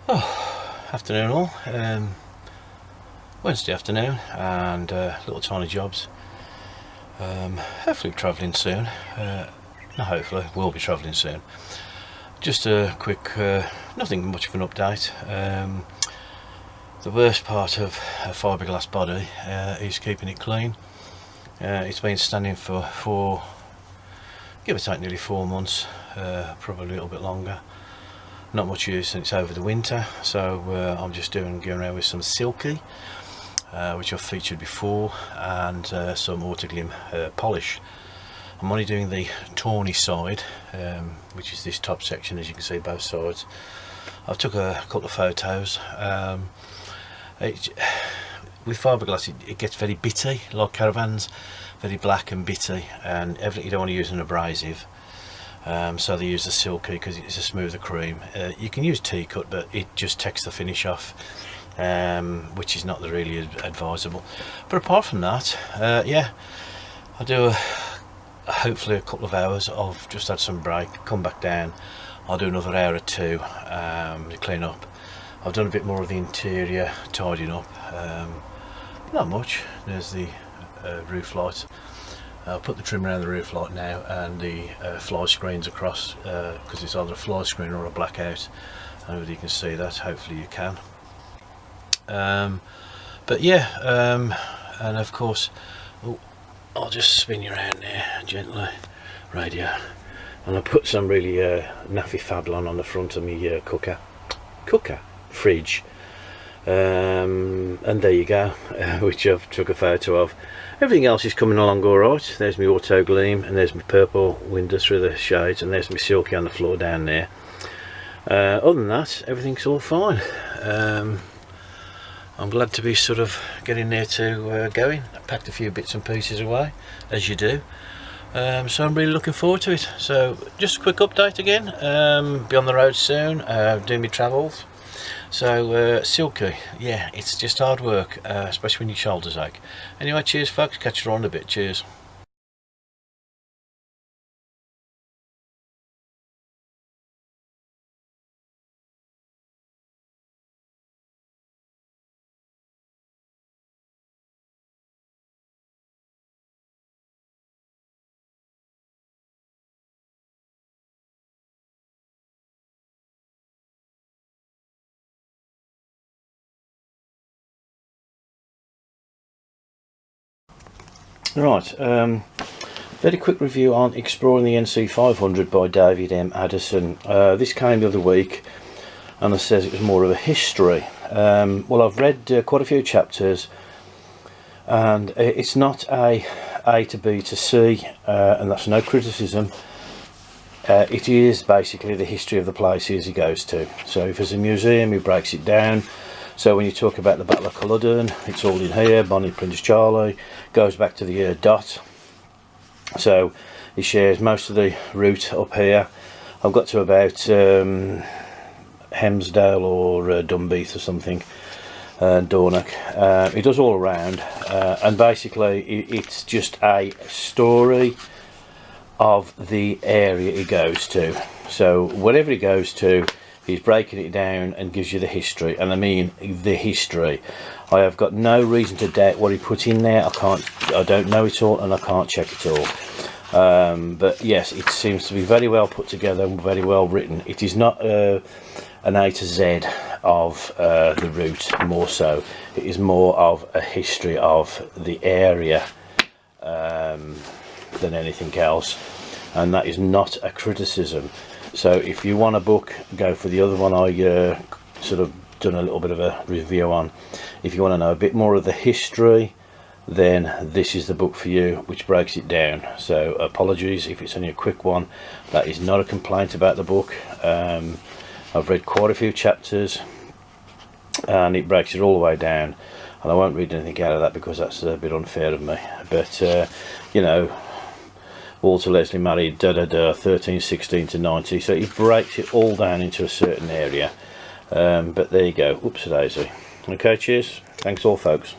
Oh, afternoon all. Wednesday afternoon, and little tiny jobs. Hopefully travelling soon. No, hopefully we'll be travelling soon. Just a quick, nothing much of an update. The worst part of a fiberglass body is keeping it clean. It's been standing for give or take nearly 4 months, probably a little bit longer. Not much use since over the winter, so I'm just going around with some silky, which I've featured before, and some glym polish. I'm only doing the tawny side, which is this top section, as you can see both sides. I've took a couple of photos. With fiberglass it gets very bitty, like caravans, very black and bitty, and you don't want to use an abrasive. So they use the silky because it's a smoother cream. You can use tea-cut, but it just takes the finish off, which is not really advisable. But apart from that, yeah, I'll do hopefully a couple of hours. I've just had some break, come back down. I'll do another hour or two to clean up. I've done a bit more of the interior tidying up. Not much. There's the roof light. I'll put the trim around the roof light now, and the fly screens across, because it's either a fly screen or a blackout. I don't know if you can see that, hopefully you can. But yeah, and of course, I'll just spin you around there gently, radio, and I'll put some really naffy fablon on the front of my fridge. And there you go, which I've took a photo of. Everything else is coming along all right. There's my auto gleam, and there's my purple window through the shades, and there's my silky on the floor down there. Other than that, everything's all fine. I'm glad to be sort of getting near to going. I packed a few bits and pieces away, as you do. So I'm really looking forward to it. So just a quick update again. Be on the road soon, doing my travels. So silky, yeah, it's just hard work, especially when your shoulders ache. Anyway, cheers folks, catch you on a bit, cheers. Right, very quick review on Exploring the NC 500 by David M. Addison. This came the other week, and it says it was more of a history. Well, I've read quite a few chapters, and it's not a to B to C, and that's no criticism. It is basically the history of the places he goes to. So if there's a museum, he breaks it down. So when you talk about the Battle of Culloden, it's all in here. Bonnie Prince Charlie goes back to the dot. So he shares most of the route up here. I've got to about Hemsdale or Dunbeath or something, Dornoch. He does all around, and basically it's just a story of the area he goes to. So wherever he goes to, he's breaking it down and gives you the history, and I mean the history. I have got no reason to doubt what he put in there. I don't know it all, and I can't check it all. But yes, it seems to be very well put together and very well written. It is not an A to Z of the route, more so. It is more of a history of the area than anything else, and that is not a criticism. So if you want a book, go for the other one I sort of done a little bit of a review on. If you want to know a bit more of the history, then this is the book for you, which breaks it down. So apologies if it's only a quick one. That is not a complaint about the book. I've read quite a few chapters, and it breaks it all the way down, and I won't read anything out of that because that's a bit unfair of me. But you know, Walter Leslie married 1316 to 90, so he breaks it all down into a certain area. But there you go, oops a daisy. Okay, cheers, thanks all folks.